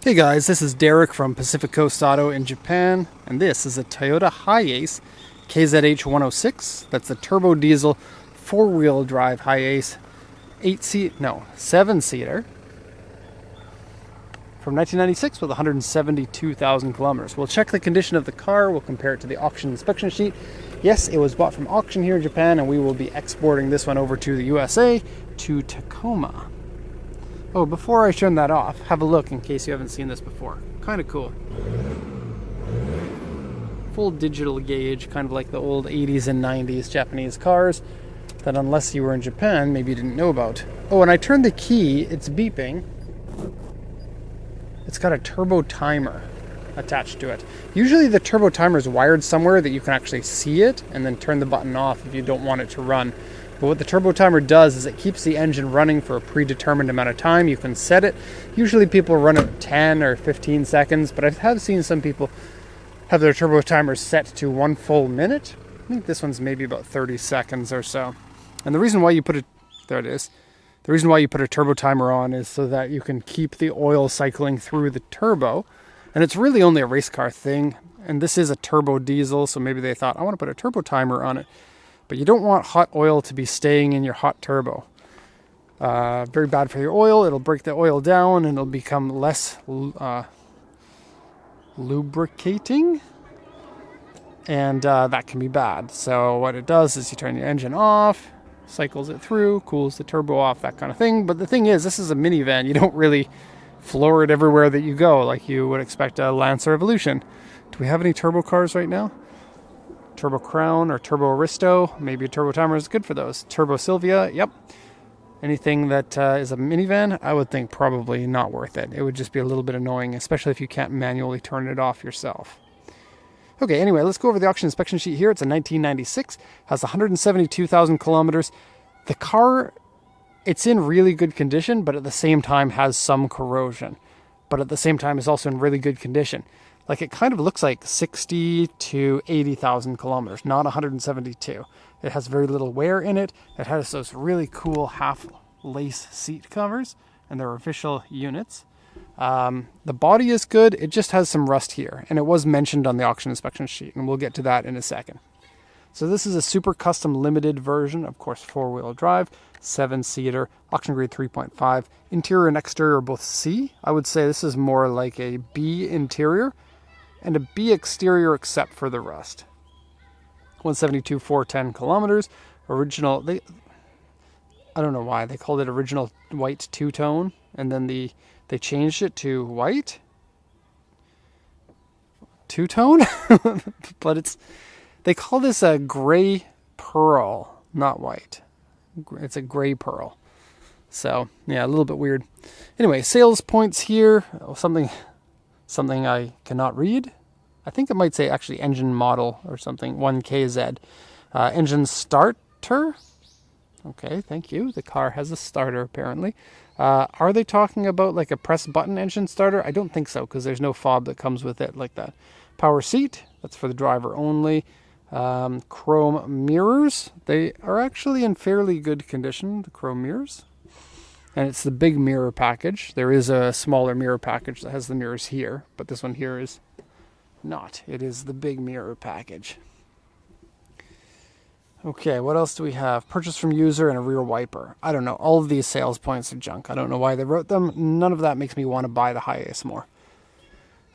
Hey guys, this is Derek from Pacific Coast Auto in Japan, and this is a Toyota Hiace KZH 106. That's the turbo diesel four-wheel drive Hiace 7-seater from 1996 with 172,000 kilometers. We'll check the condition of the car, we'll compare it to the auction inspection sheet. Yes, it was bought from auction here in Japan, and we will be exporting this one over to the USA, to Tacoma. Oh, before I turn that off, have a look in case you haven't seen this before. Kind of cool. Full digital gauge, kind of like the old 80s and 90s Japanese cars that unless you were in Japan, maybe you didn't know about. Oh, and I turned the key, it's beeping. It's got a turbo timer attached to it. Usually the turbo timer is wired somewhere that you can actually see it and then turn the button off if you don't want it to run. But what the turbo timer does is it keeps the engine running for a predetermined amount of time. You can set it. Usually people run it 10 or 15 seconds, but I have seen some people have their turbo timers set to 1 full minute. I think this one's maybe about 30 seconds or so. And the reason why you put the reason why you put a turbo timer on is so that you can keep the oil cycling through the turbo. And it's really only a race car thing. And this is a turbo diesel, so maybe they thought, I want to put a turbo timer on it. But you don't want hot oil to be staying in your hot turbo. Very bad for your oil. It'll break the oil down and it'll become less lubricating. And that can be bad. So what it does is you turn your engine off, cycles it through, cools the turbo off, that kind of thing. But the thing is, this is a minivan. You don't really floor it everywhere that you go like you would expect a Lancer Evolution. Do we have any turbo cars right now? Turbo Crown or Turbo Aristo, maybe a turbo timer is good for those. Turbo Sylvia, yep. Anything that is a minivan, I would think probably not worth it. It would just be a little bit annoying, especially if you can't manually turn it off yourself. Okay, anyway, let's go over the auction inspection sheet here. It's a 1996, has 172,000 kilometers. The car, it's in really good condition, but at the same time has some corrosion. But at the same time is also in really good condition. Like it kind of looks like 60 to 80,000 kilometers, not 172. It has very little wear in it. It has those really cool half lace seat covers, and they're official units. The body is good. It just has some rust here, and it was mentioned on the auction inspection sheet, and we'll get to that in a second. So this is a super custom limited version, of course, four-wheel drive, 7-seater, auction grade 3.5. Interior and exterior are both C. I would say this is more like a B interior and a B exterior except for the rust. 172, 410 kilometers. Original, I don't know why they called it original white two-tone, and then they changed it to white two-tone. But they call this a gray pearl, not white. It's a gray pearl. So yeah, a little bit weird. Anyway, sales points here. Something I cannot read. I think it might say actually engine model or something, 1KZ. Engine starter. Okay, thank you. The car has a starter apparently. Are they talking about like a press button engine starter? I don't think so, because there's no fob that comes with it like that. Power seat, that's for the driver only. Chrome mirrors. They are actually in fairly good condition, the chrome mirrors. And it's the big mirror package. There is a smaller mirror package that has the mirrors here, but this one here is not. It is the big mirror package. Okay, what else do we have? Purchase from user and a rear wiper. I don't know. All of these sales points are junk. I don't know why they wrote them. None of that makes me want to buy the Hiace more.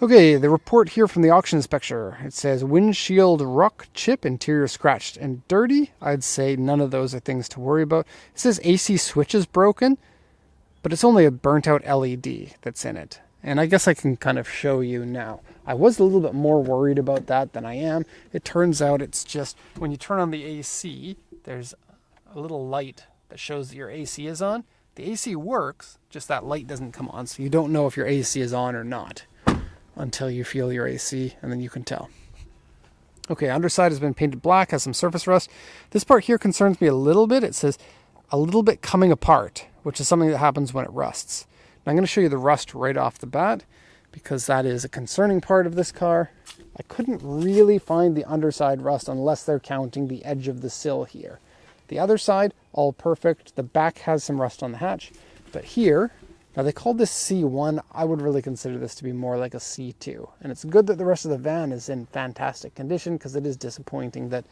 Okay, the report here from the auction inspector. It says windshield rock chip, interior scratched and dirty. I'd say none of those are things to worry about. It says AC switch is broken. But it's only a burnt out LED that's in it. And I guess I can kind of show you now. I was a little bit more worried about that than I am. It turns out it's just when you turn on the AC, there's a little light that shows that your AC is on. The AC works, just that light doesn't come on. So you don't know if your AC is on or not until you feel your AC, and then you can tell. Okay, underside has been painted black, has some surface rust. This part here concerns me a little bit. It says a little bit coming apart, which is something that happens when it rusts. Now I'm going to show you the rust right off the bat, because that is a concerning part of this car. I couldn't really find the underside rust unless they're counting the edge of the sill here. The other side, all perfect. The back has some rust on the hatch, but here Now they called this C1. I would really consider this to be more like a C2. And it's good that the rest of the van is in fantastic condition, because it is disappointing that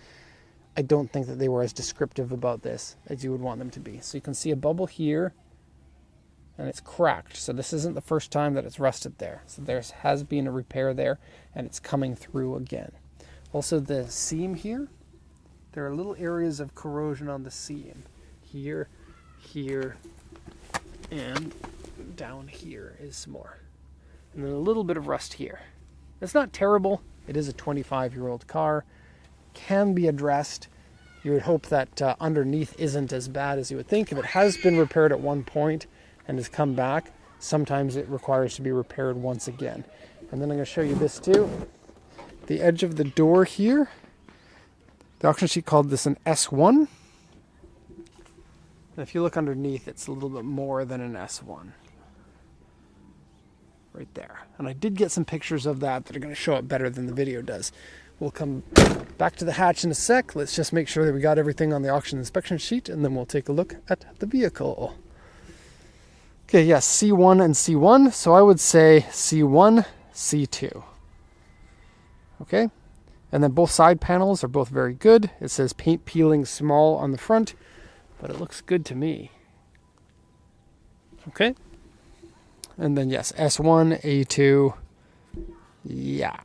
I don't think that they were as descriptive about this as you would want them to be. So you can see a bubble here, and it's cracked. So this isn't the first time that it's rusted there. So there has been a repair there, and it's coming through again. Also the seam here, there are little areas of corrosion on the seam. Here, here, and down here is some more. And then a little bit of rust here. It's not terrible. It is a 25-year-old car. Can be addressed. You would hope that underneath isn't as bad as you would think. If it has been repaired at one point and has come back, sometimes it requires to be repaired once again. And then I'm going to show you this too. The edge of the door here, the auction sheet called this an S1. And if you look underneath, it's a little bit more than an S1. Right there. And I did get some pictures of that are going to show up better than the video does. We'll come back to the hatch in a sec. Let's just make sure that we got everything on the auction inspection sheet, and then we'll take a look at the vehicle. Okay, yes, C1 and C1. So I would say C1, C2. Okay, and then both side panels are both very good. It says paint peeling small on the front, but it looks good to me. Okay, and then yes, S1, A2, yeah.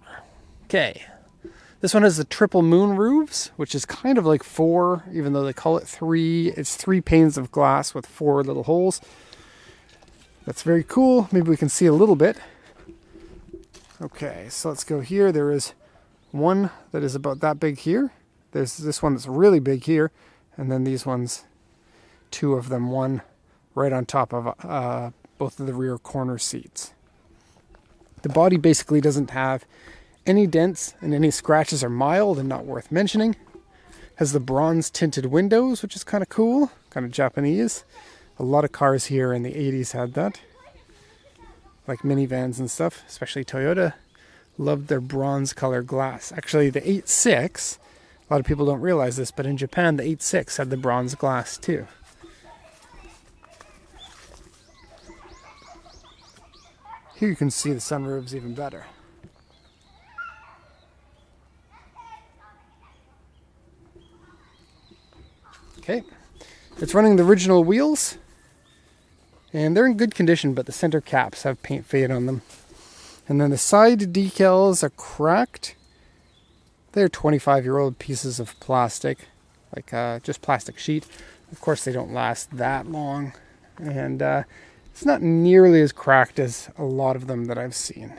Okay, this one has the triple moon roofs, which is kind of like 4, even though they call it 3. It's 3 panes of glass with 4 little holes. That's very cool. Maybe we can see a little bit. Okay, so let's go here. There is one that is about that big here. There's this one that's really big here. And then these ones, 2 of them, one right on top of both of the rear corner seats. The body basically doesn't have any dents, and any scratches are mild and not worth mentioning. Has the bronze tinted windows, which is kind of cool, kind of Japanese. A lot of cars here in the 80s had that. Like minivans and stuff, especially Toyota, loved their bronze color glass. Actually, the 8.6, a lot of people don't realize this, but in Japan, the 8.6 had the bronze glass too. Here you can see the sunroofs even better. Okay, it's running the original wheels, and they're in good condition, but the center caps have paint fade on them. And then the side decals are cracked. They're 25-year-old pieces of plastic, like just plastic sheet. Of course, they don't last that long, and it's not nearly as cracked as a lot of them that I've seen.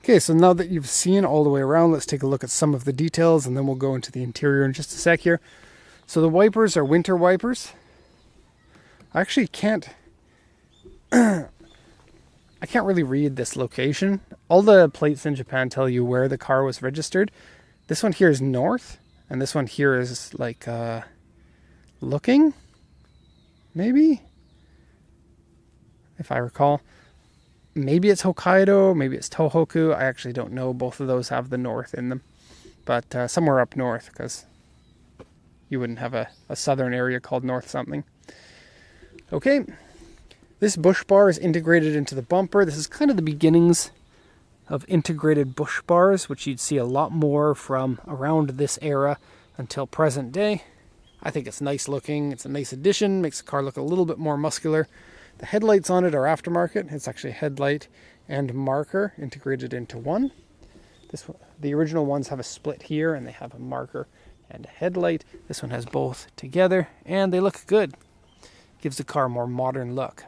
Okay, so now that you've seen all the way around, let's take a look at some of the details, and then we'll go into the interior in just a sec here. So the wipers are winter wipers. I actually can't I can't really read this location. All the plates in Japan tell you where the car was registered. This one here is north, and this one here is like looking, maybe, if I recall. Maybe it's Hokkaido, maybe it's Tohoku. I actually don't know. Both of those have the north in them. But somewhere up north, because you wouldn't have a southern area called north something. Okay, this bush bar is integrated into the bumper. This is kind of the beginnings of integrated bush bars, which you'd see a lot more from around this era until present day. I think it's nice looking. It's a nice addition. Makes the car look a little bit more muscular. The headlights on it are aftermarket. It's actually a headlight and marker integrated into one. The original ones have a split here, and they have a marker and a headlight. This one has both together, and they look good. Gives the car a more modern look.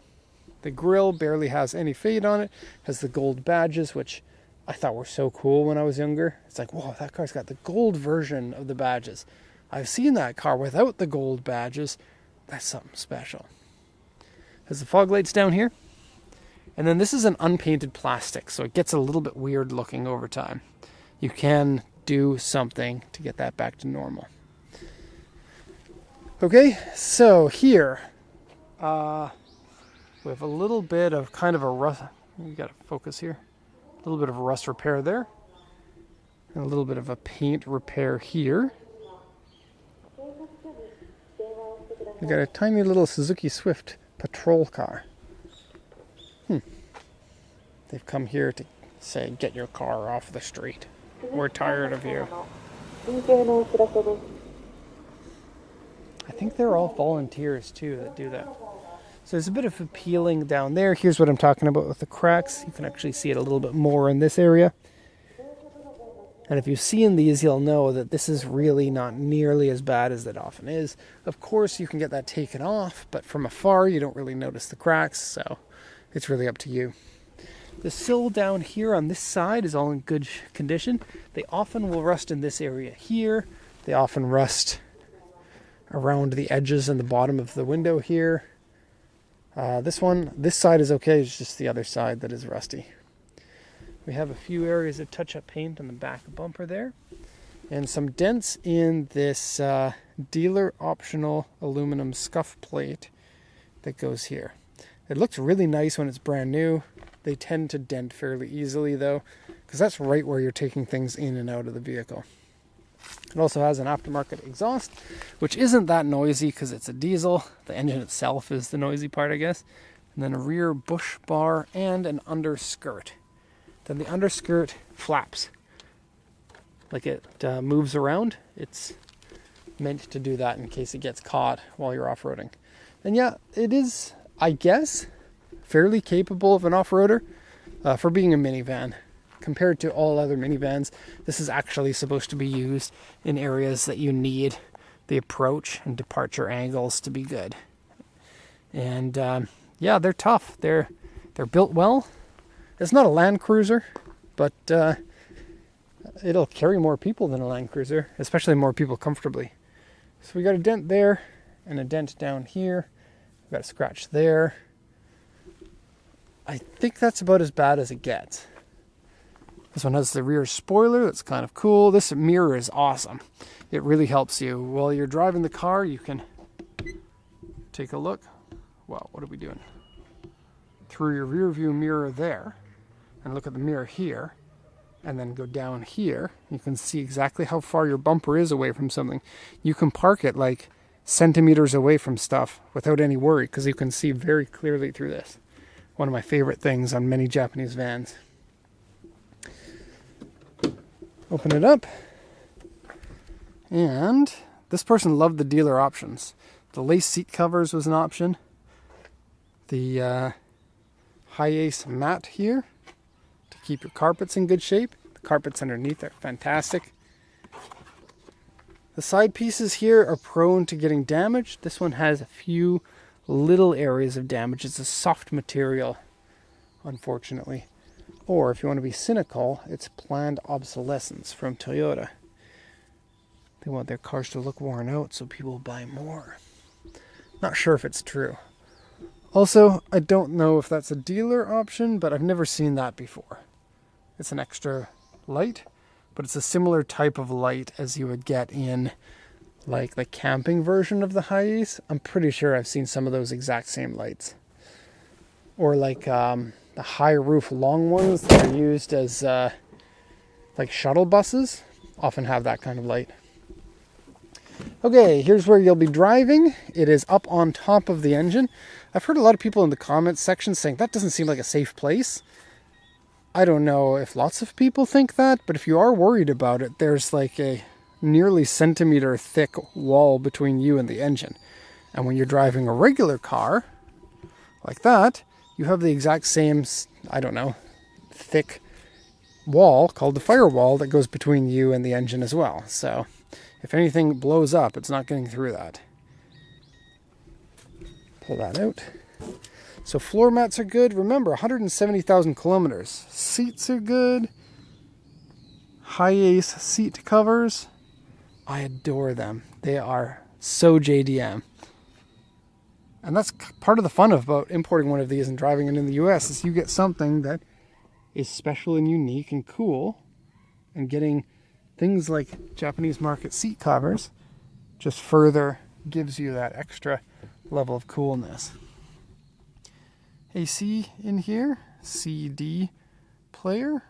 The grille barely has any fade on it. Has the gold badges, which I thought were so cool when I was younger. It's like, whoa, that car's got the gold version of the badges. I've seen that car without the gold badges. That's something special. Has the fog lights down here. And then this is an unpainted plastic, so it gets a little bit weird looking over time. You can do something to get that back to normal. Okay, so here we have a little bit of kind of a rust. We got to focus here. A little bit of a rust repair there, and a little bit of a paint repair here. We got a tiny little Suzuki Swift patrol car. They've come here to say, get your car off the street. We're tired of you. I think they're all volunteers too that do that. So there's a bit of appealing down there. Here's what I'm talking about with the cracks. You can actually see it a little bit more in this area. And if you've seen these, you'll know that this is really not nearly as bad as it often is. Of course, you can get that taken off, but from afar, you don't really notice the cracks, so it's really up to you. The sill down here on this side is all in good condition. They often will rust in this area here. They often rust around the edges and the bottom of the window here. This side is okay, it's just the other side that is rusty. We have a few areas of touch-up paint on the back bumper there, and some dents in this dealer optional aluminum scuff plate that goes here. It looks really nice when it's brand new. They tend to dent fairly easily though, because that's right where you're taking things in and out of the vehicle. It also has an aftermarket exhaust, which isn't that noisy because it's a diesel. The engine itself is the noisy part, I guess. And then a rear bush bar and an underskirt. Then the underskirt flaps. Like it moves around. It's meant to do that in case it gets caught while you're off-roading. And yeah, it is, I guess, fairly capable of an off-roader for being a minivan. Compared to all other minivans, this is actually supposed to be used in areas that you need the approach and departure angles to be good. And yeah, they're tough. They're built well. It's not a Land Cruiser, but it'll carry more people than a Land Cruiser, especially more people comfortably. So we got a dent there and a dent down here. We got a scratch there. I think that's about as bad as it gets. This one has the rear spoiler. That's kind of cool. This mirror is awesome. It really helps you. While you're driving the car, you can take a look. Wow, what are we doing? Through your rear view mirror there, and look at the mirror here, and then go down here. You can see exactly how far your bumper is away from something. You can park it like centimeters away from stuff without any worry, because you can see very clearly through this. One of my favorite things on many Japanese vans. Open it up, and this person loved the dealer options. The lace seat covers was an option. The Hiace mat here to keep your carpets in good shape. The carpets underneath are fantastic. The side pieces here are prone to getting damaged. This one has a few little areas of damage. It's a soft material, unfortunately. Or if you want to be cynical, it's planned obsolescence from Toyota. They want their cars to look worn out so people buy more. Not sure if it's true. Also, I don't know if that's a dealer option, but I've never seen that before. It's an extra light, but it's a similar type of light as you would get in like the camping version of the Hiace. I'm pretty sure I've seen some of those exact same lights. Or like the high roof long ones that are used as like shuttle buses often have that kind of light. Okay, here's where you'll be driving. It is up on top of the engine. I've heard a lot of people in the comments section saying that doesn't seem like a safe place. I don't know if lots of people think that, but if you are worried about it, there's like a nearly centimeter thick wall between you and the engine. And when you're driving a regular car like that, you have the exact same, I don't know, thick wall called the firewall that goes between you and the engine as well. So if anything blows up, it's not getting through that. Pull that out. So floor mats are good. Remember, 170,000 kilometers. Seats are good. Hiace seat covers. I adore them. They are so JDM. And that's part of the fun about importing one of these and driving it in the US is you get something that is special and unique and cool, and getting things like Japanese market seat covers just further gives you that extra level of coolness. AC in here, CD player,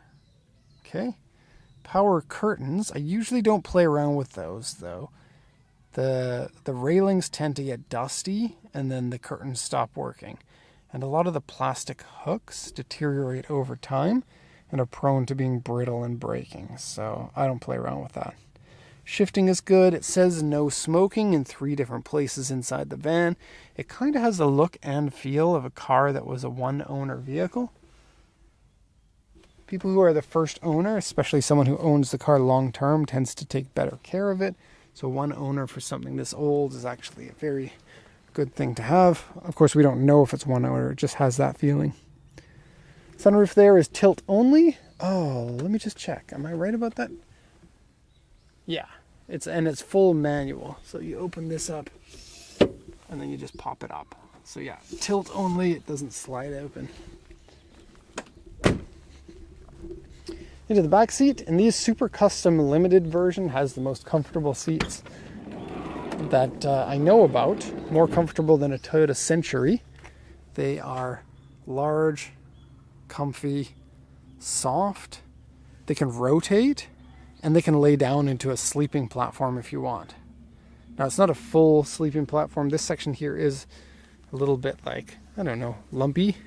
okay. Power curtains, I usually don't play around with those though. the railings tend to get dusty and then the curtains stop working. And a lot of the plastic hooks deteriorate over time and are prone to being brittle and breaking. So I don't play around with that. Shifting is good. It says no smoking in 3 different places inside the van. It kind of has the look and feel of a car that was a one-owner vehicle. People who are the first owner, especially someone who owns the car long-term, tends to take better care of it. So one owner for something this old is actually a very good thing to have. Of course, we don't know if it's one owner. It just has that feeling. Sunroof there is tilt only. Oh, let me just check. Am I right about that? Yeah, it's full manual. So you open this up and then you just pop it up. So yeah, tilt only. It doesn't slide open. Into the back seat, and these super custom limited version has the most comfortable seats that I know about. More comfortable than a Toyota Century. They are large, comfy, soft. They can rotate, and they can lay down into a sleeping platform if you want. Now, it's not a full sleeping platform. This section here is a little bit like, I don't know, lumpy.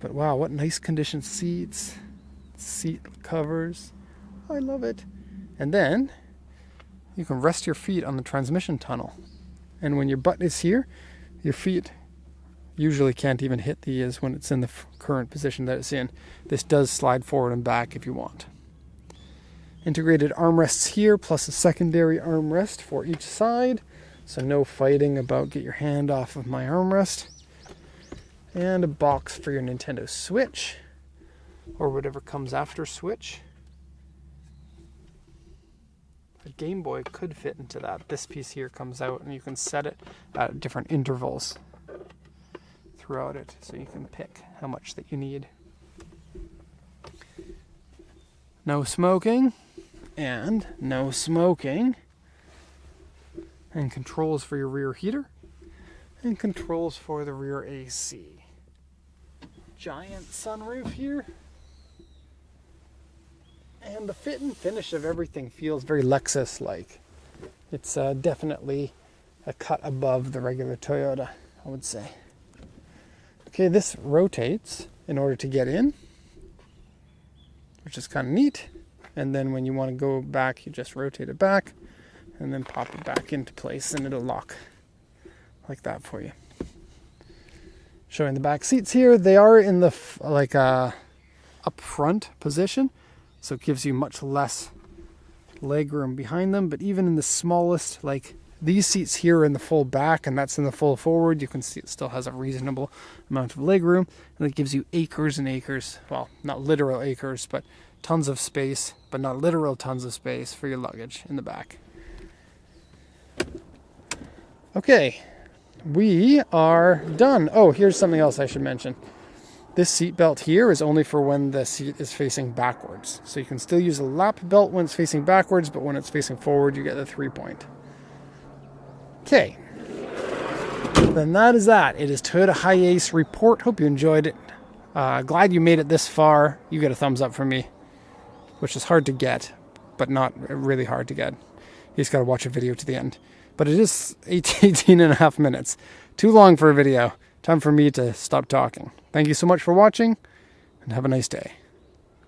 But wow, what nice conditioned seats. Seat covers. I love it. And then you can rest your feet on the transmission tunnel. And when your butt is here, your feet usually can't even hit these when it's in the current position that it's in. This does slide forward and back if you want. Integrated armrests here, plus a secondary armrest for each side. So no fighting about get your hand off of my armrest. And a box for your Nintendo Switch. Or whatever comes after Switch. A Game Boy could fit into that. This piece here comes out and you can set it at different intervals throughout it. So you can pick how much that you need. No smoking. And no smoking. And controls for your rear heater. And controls for the rear AC. Giant sunroof here. And the fit and finish of everything feels very Lexus-like. It's definitely a cut above the regular Toyota, I would say. Okay, this rotates in order to get in, which is kind of neat. And then when you want to go back, you just rotate it back and then pop it back into place and it'll lock like that for you. Showing the back seats here, they are in the up front position. So it gives you much less leg room behind them. But even in the smallest, like these seats here are in the full back and that's in the full forward, you can see it still has a reasonable amount of leg room. And it gives you acres and acres, well, not literal acres, but tons of space, but not literal tons of space for your luggage in the back. Okay, we are done. Oh, here's something else I should mention. This seat belt here is only for when the seat is facing backwards. So you can still use a lap belt when it's facing backwards, but when it's facing forward, you get the 3-point. Okay. Then that is that. It is Toyota Hiace report. Hope you enjoyed it. Glad you made it this far. You get a thumbs up from me, which is hard to get, but not really hard to get. You just got to watch a video to the end. But it is 18 and a half minutes. Too long for a video. Time for me to stop talking. Thank you so much for watching, and have a nice day.